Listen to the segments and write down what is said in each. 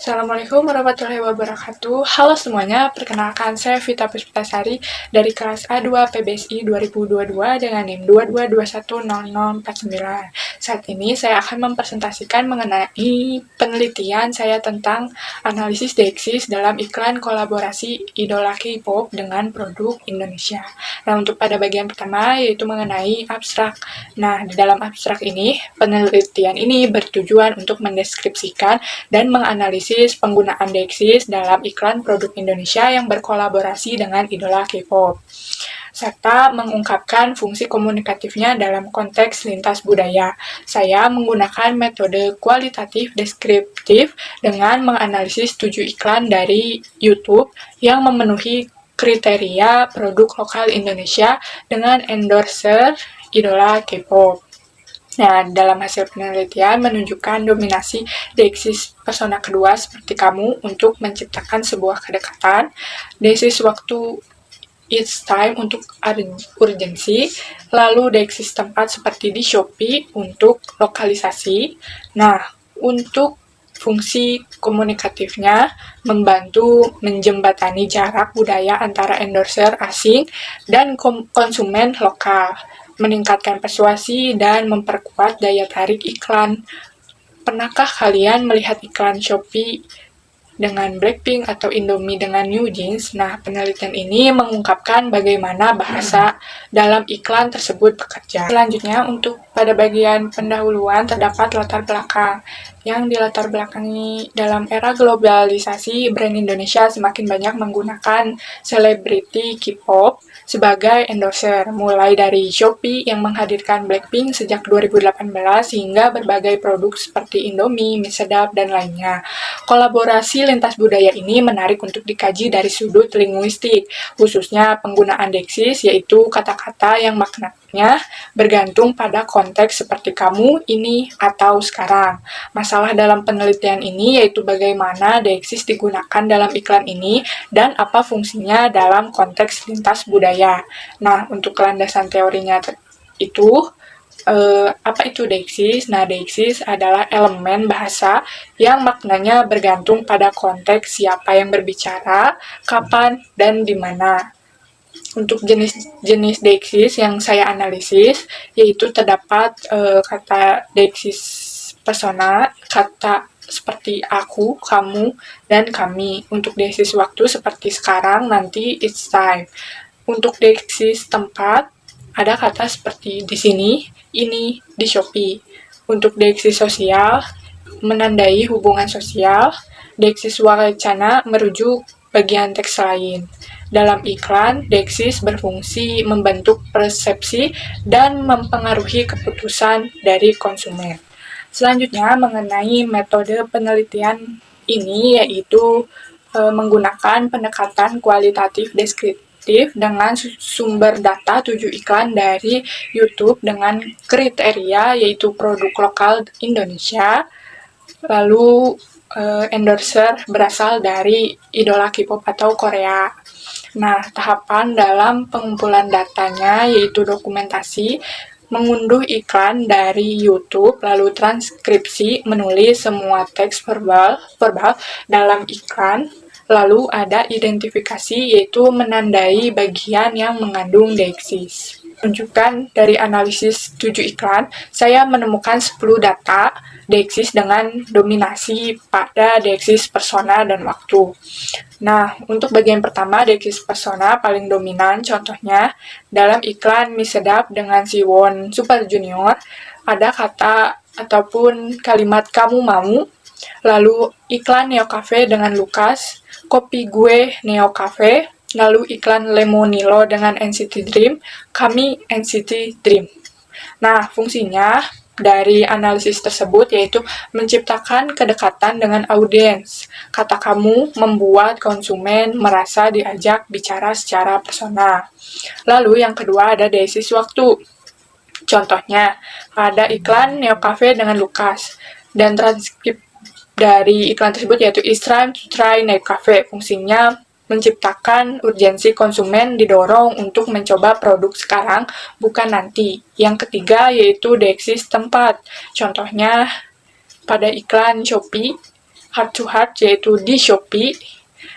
Assalamualaikum warahmatullahi wabarakatuh. Halo semuanya, perkenalkan saya Vita Puspitasari dari kelas A2 PBSI 2022 dengan NIM 22210049. Saat ini saya akan mempresentasikan mengenai penelitian saya tentang analisis Dexis dalam iklan kolaborasi idola K-pop dengan produk Indonesia. Nah, untuk pada bagian pertama yaitu mengenai abstrak. Nah, di dalam abstrak ini, penelitian ini bertujuan untuk mendeskripsikan dan menganalisis penggunaan Dexis dalam iklan produk Indonesia yang berkolaborasi dengan idola K-pop, serta mengungkapkan fungsi komunikatifnya dalam konteks lintas budaya. Saya menggunakan metode kualitatif deskriptif dengan menganalisis 7 iklan dari YouTube yang memenuhi kriteria produk lokal Indonesia dengan endorser idola K-pop. Nah, dalam hasil penelitian menunjukkan dominasi Dexis persona kedua seperti kamu untuk menciptakan sebuah kedekatan, Dexis waktu it's time untuk urgensi, lalu Dexis tempat seperti di Shopee untuk lokalisasi. Nah, untuk fungsi komunikatifnya membantu menjembatani jarak budaya antara endorser asing dan konsumen lokal, meningkatkan persuasi dan memperkuat daya tarik iklan. Pernahkah kalian melihat iklan Shopee dengan Blackpink atau Indomie dengan New Jeans? Nah, penelitian ini mengungkapkan bagaimana bahasa dalam iklan tersebut bekerja. Selanjutnya, untuk pada bagian pendahuluan terdapat latar belakang. Yang dilatar belakangi dalam era globalisasi, brand Indonesia semakin banyak menggunakan selebriti K-pop sebagai endorser, mulai dari Shopee yang menghadirkan Blackpink sejak 2018 hingga berbagai produk seperti Indomie, mie sedap, dan lainnya. Kolaborasi lintas budaya ini menarik untuk dikaji dari sudut linguistik, khususnya penggunaan Dexis, yaitu kata-kata yang maknanya bergantung pada konteks seperti kamu, ini, atau sekarang. Masalah dalam penelitian ini yaitu bagaimana Dexis digunakan dalam iklan ini dan apa fungsinya dalam konteks lintas budaya. Nah, untuk landasan teorinya itu, apa itu Dexis? Nah, Dexis adalah elemen bahasa yang maknanya bergantung pada konteks siapa yang berbicara, kapan, dan di mana. Untuk jenis Dexis yang saya analisis, yaitu terdapat kata Dexis persona, kata seperti aku, kamu, dan kami. Untuk Dexis waktu seperti sekarang, nanti, it's time. Untuk Dexis tempat, ada kata seperti di sini, ini, di Shopee. Untuk Dexis sosial, menandai hubungan sosial. Dexis wacana merujuk bagian teks lain. Dalam iklan, Dexis berfungsi membentuk persepsi dan mempengaruhi keputusan dari konsumen. Selanjutnya, mengenai metode penelitian ini yaitu menggunakan pendekatan kualitatif deskriptif dengan sumber data 7 iklan dari YouTube dengan kriteria yaitu produk lokal Indonesia, lalu endorser berasal dari idola K-pop atau Korea. Nah, tahapan dalam pengumpulan datanya yaitu dokumentasi, mengunduh iklan dari YouTube, lalu transkripsi, menulis semua teks verbal dalam iklan, lalu ada identifikasi yaitu menandai bagian yang mengandung Dexis. Tunjukkan dari analisis 7 iklan, saya menemukan 10 data Dexis dengan dominasi pada Dexis persona dan waktu. Nah, untuk bagian pertama, Dexis persona paling dominan, contohnya dalam iklan mie sedap dengan Siwon Super Junior, ada kata ataupun kalimat kamu mau, lalu iklan Neo Cafe dengan Lukas, kopi gue Neo Cafe, lalu iklan Lemonilo dengan NCT Dream, kami NCT Dream. Nah, fungsinya dari analisis tersebut yaitu menciptakan kedekatan dengan audiens. Kata kamu membuat konsumen merasa diajak bicara secara personal. Lalu yang kedua ada Dexis waktu. Contohnya, pada iklan Neo Cafe dengan Lukas. Dan transkrip dari iklan tersebut yaitu It's time to try Neo Cafe. Fungsinya menciptakan urgensi konsumen didorong untuk mencoba produk sekarang, bukan nanti. Yang ketiga yaitu Dexis tempat. Contohnya pada iklan Shopee, heart to heart yaitu di Shopee,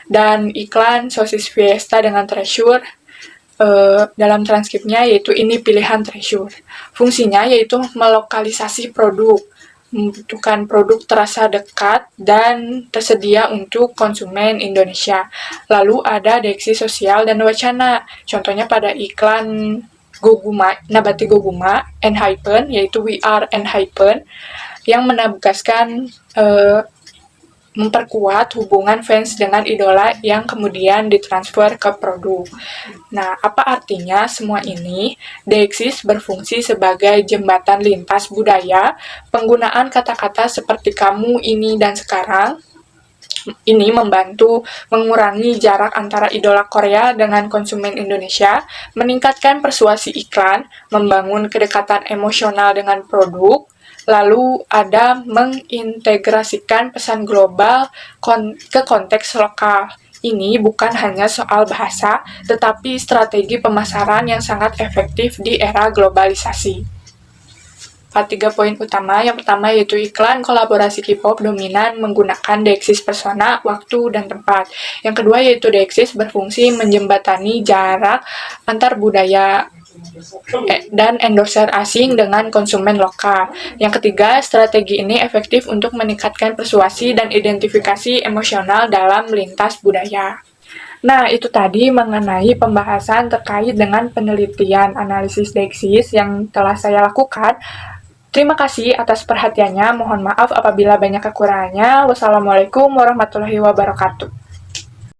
dan iklan sosis Fiesta dengan treasure dalam transkripnya yaitu ini pilihan treasure. Fungsinya yaitu melokalisasi produk, membutuhkan produk terasa dekat dan tersedia untuk konsumen Indonesia. Lalu ada diksi sosial dan wacana. Contohnya pada iklan Goguma, Nabati Goguma, Enhypen, yaitu We Are Enhypen, yang menegaskan memperkuat hubungan fans dengan idola yang kemudian ditransfer ke produk. Nah, apa artinya semua ini? Dexis berfungsi sebagai jembatan lintas budaya. Penggunaan kata-kata seperti kamu, ini, dan sekarang ini membantu mengurangi jarak antara idola Korea dengan konsumen Indonesia, meningkatkan persuasi iklan, membangun kedekatan emosional dengan produk, lalu ada mengintegrasikan pesan global ke konteks lokal. Ini bukan hanya soal bahasa, tetapi strategi pemasaran yang sangat efektif di era globalisasi. 3 poin utama. Yang pertama yaitu iklan kolaborasi K-pop dominan menggunakan Dexis persona, waktu, dan tempat. Yang kedua yaitu Dexis berfungsi menjembatani jarak antar budaya dan endorser asing dengan konsumen lokal. Yang ketiga, strategi ini efektif untuk meningkatkan persuasi dan identifikasi emosional dalam lintas budaya. Nah, itu tadi mengenai pembahasan terkait dengan penelitian analisis Dexis yang telah saya lakukan. Terima kasih atas perhatiannya. Mohon maaf apabila banyak kekurangannya. Wassalamualaikum warahmatullahi wabarakatuh.